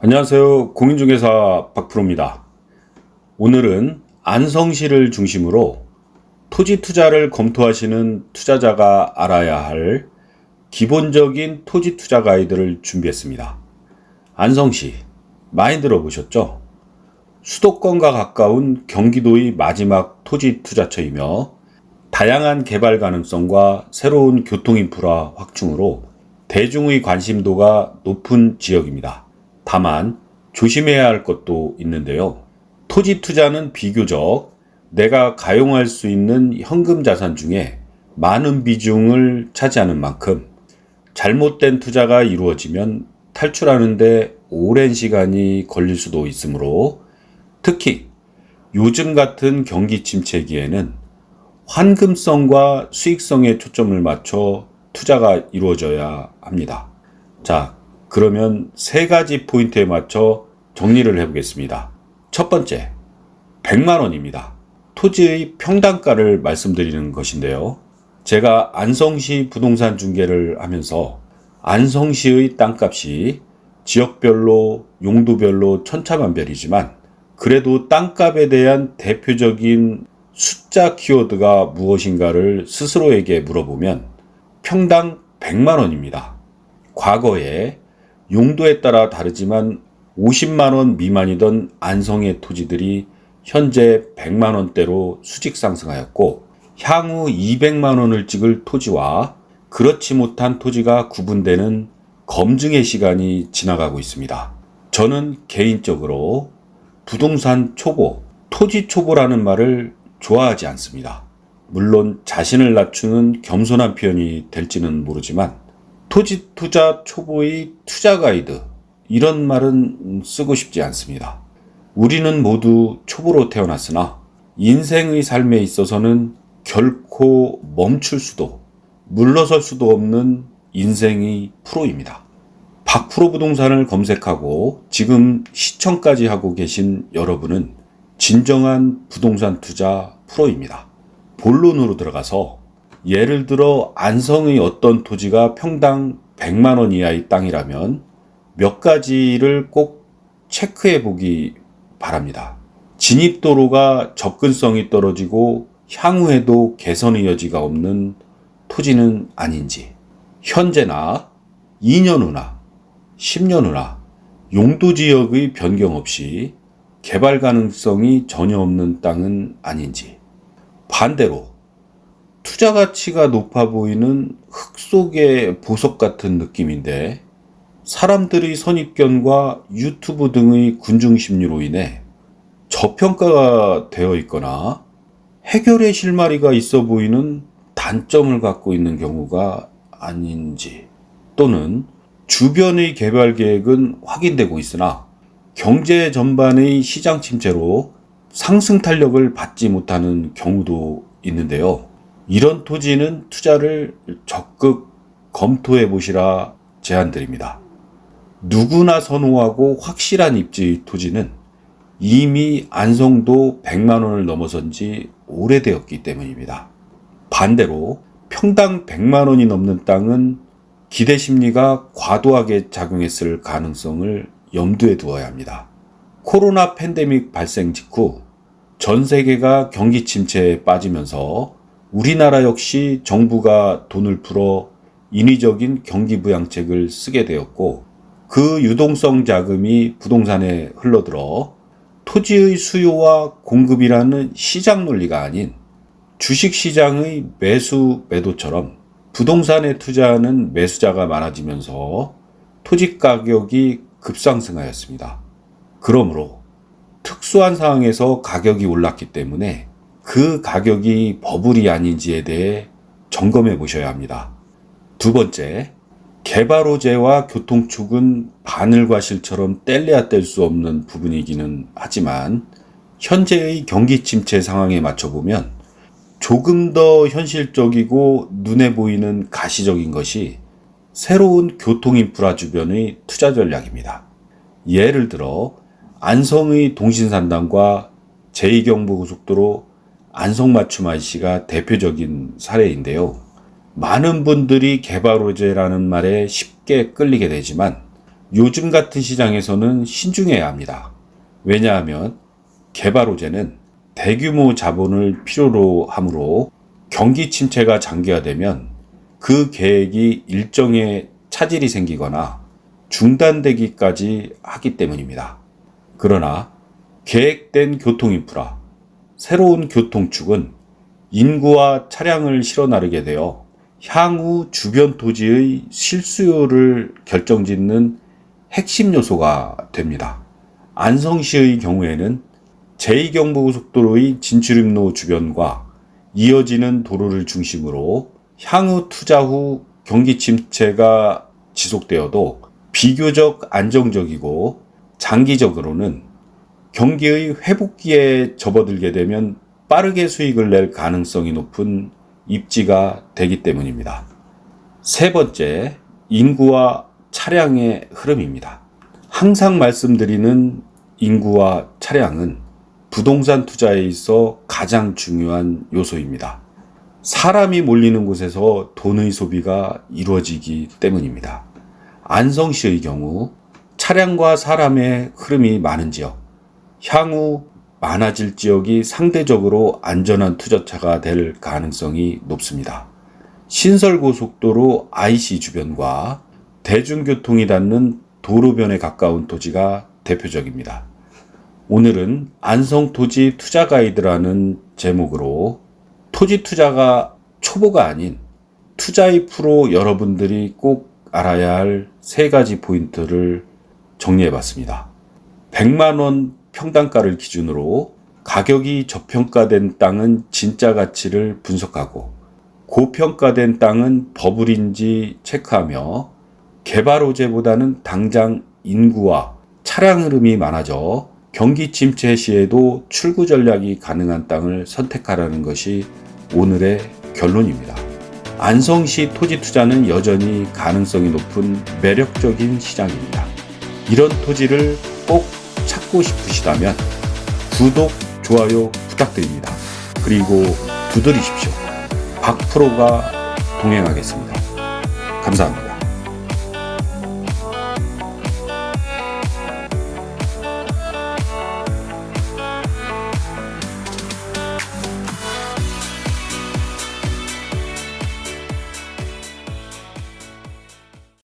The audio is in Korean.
안녕하세요. 공인중개사 박프로입니다. 오늘은 안성시를 중심으로 토지 투자를 검토하시는 투자자가 알아야 할 기본적인 토지 투자 가이드를 준비했습니다. 안성시, 많이 들어보셨죠? 수도권과 가까운 경기도의 마지막 토지 투자처이며 다양한 개발 가능성과 새로운 교통 인프라 확충으로 대중의 관심도가 높은 지역입니다. 다만 조심해야 할 것도 있는데요. 토지 투자는 비교적 내가 가용할 수 있는 현금 자산 중에 많은 비중을 차지하는 만큼 잘못된 투자가 이루어지면 탈출하는데 오랜 시간이 걸릴 수도 있으므로 특히 요즘 같은 경기 침체기에는 환금성과 수익성에 초점을 맞춰 투자가 이루어져야 합니다. 자, 그러면 세 가지 포인트에 맞춰 정리를 해보겠습니다. 첫 번째, 100만 원입니다. 토지의 평당가를 말씀드리는 것인데요. 제가 안성시 부동산 중개를 하면서 안성시의 땅값이 지역별로 용도별로 천차만별이지만 그래도 땅값에 대한 대표적인 숫자 키워드가 무엇인가를 스스로에게 물어보면 평당 100만 원입니다. 과거에 용도에 따라 다르지만 50만 원 미만이던 안성의 토지들이 현재 100만 원대로 수직 상승하였고 향후 200만 원을 찍을 토지와 그렇지 못한 토지가 구분되는 검증의 시간이 지나가고 있습니다. 저는 개인적으로 부동산 초보, 토지 초보라는 말을 좋아하지 않습니다. 물론 자신을 낮추는 겸손한 표현이 될지는 모르지만 토지 투자 초보의 투자 가이드, 이런 말은 쓰고 싶지 않습니다. 우리는 모두 초보로 태어났으나 인생의 삶에 있어서는 결코 멈출 수도 물러설 수도 없는 인생의 프로입니다. 박프로 부동산을 검색하고 지금 시청까지 하고 계신 여러분은 진정한 부동산 투자 프로입니다. 본론으로 들어가서 예를 들어 안성의 어떤 토지가 평당 100만 원 이하의 땅이라면 몇 가지를 꼭 체크해 보기 바랍니다. 진입도로가 접근성이 떨어지고 향후에도 개선의 여지가 없는 토지는 아닌지, 현재나 2년 후나 10년 후나 용도지역의 변경 없이 개발 가능성이 전혀 없는 땅은 아닌지, 반대로 투자 가치가 높아 보이는 흙 속의 보석 같은 느낌인데 사람들의 선입견과 유튜브 등의 군중 심리로 인해 저평가가 되어 있거나 해결의 실마리가 있어 보이는 단점을 갖고 있는 경우가 아닌지, 또는 주변의 개발 계획은 확인되고 있으나 경제 전반의 시장 침체로 상승 탄력을 받지 못하는 경우도 있는데요. 이런 토지는 투자를 적극 검토해 보시라 제안드립니다. 누구나 선호하고 확실한 입지의 토지는 이미 안성도 100만 원을 넘어선 지 오래되었기 때문입니다. 반대로 평당 100만 원이 넘는 땅은 기대 심리가 과도하게 작용했을 가능성을 염두에 두어야 합니다. 코로나 팬데믹 발생 직후 전 세계가 경기 침체에 빠지면서 우리나라 역시 정부가 돈을 풀어 인위적인 경기 부양책을 쓰게 되었고 그 유동성 자금이 부동산에 흘러들어 토지의 수요와 공급이라는 시장 논리가 아닌 주식시장의 매수 매도처럼 부동산에 투자하는 매수자가 많아지면서 토지 가격이 급상승하였습니다. 그러므로 특수한 상황에서 가격이 올랐기 때문에 그 가격이 버블이 아닌지에 대해 점검해 보셔야 합니다. 두 번째, 개발 호재와 교통축은 바늘과 실처럼 뗄래야 뗄 수 없는 부분이기는 하지만 현재의 경기 침체 상황에 맞춰보면 조금 더 현실적이고 눈에 보이는 가시적인 것이 새로운 교통 인프라 주변의 투자 전략입니다. 예를 들어 안성의 동신산단과 제2경부고속도로 안성맞춤 IC가 대표적인 사례인데요. 많은 분들이 개발 호재라는 말에 쉽게 끌리게 되지만 요즘 같은 시장에서는 신중해야 합니다. 왜냐하면 개발호재는 대규모 자본을 필요로 하므로 경기 침체가 장기화되면 그 계획이 일정에 차질이 생기거나 중단되기까지 하기 때문입니다. 그러나 계획된 교통 인프라, 새로운 교통축은 인구와 차량을 실어 나르게 되어 향후 주변 토지의 실수요를 결정짓는 핵심 요소가 됩니다. 안성시의 경우에는 제2경부고속도로의 진출입로 주변과 이어지는 도로를 중심으로 향후 투자 후 경기 침체가 지속되어도 비교적 안정적이고 장기적으로는 경기의 회복기에 접어들게 되면 빠르게 수익을 낼 가능성이 높은 입지가 되기 때문입니다. 세 번째, 인구와 차량의 흐름입니다. 항상 말씀드리는 인구와 차량은 부동산 투자에 있어 가장 중요한 요소입니다. 사람이 몰리는 곳에서 돈의 소비가 이루어지기 때문입니다. 안성시의 경우 차량과 사람의 흐름이 많은 지역, 향후 많아질 지역이 상대적으로 안전한 투자처가 될 가능성이 높습니다. 신설고속도로 IC 주변과 대중교통이 닿는 도로변에 가까운 토지가 대표적입니다. 오늘은 안성토지 투자 가이드라는 제목으로 토지 투자가 초보가 아닌 투자의 프로 여러분들이 꼭 알아야 할 세 가지 포인트를 정리해 봤습니다. 100만 원 평당가를 기준으로 가격이 저평가된 땅은 진짜 가치를 분석하고 고평가된 땅은 버블인지 체크하며 개발 호재보다는 당장 인구와 차량 흐름이 많아져 경기 침체 시에도 출구 전략이 가능한 땅을 선택하라는 것이 오늘의 결론입니다. 안성시 토지 투자는 여전히 가능성이 높은 매력적인 시장입니다. 이런 토지를 꼭 찾고 싶으시다면 구독, 좋아요 부탁드립니다. 그리고 두드리십시오. 박프로가 동행하겠습니다. 감사합니다.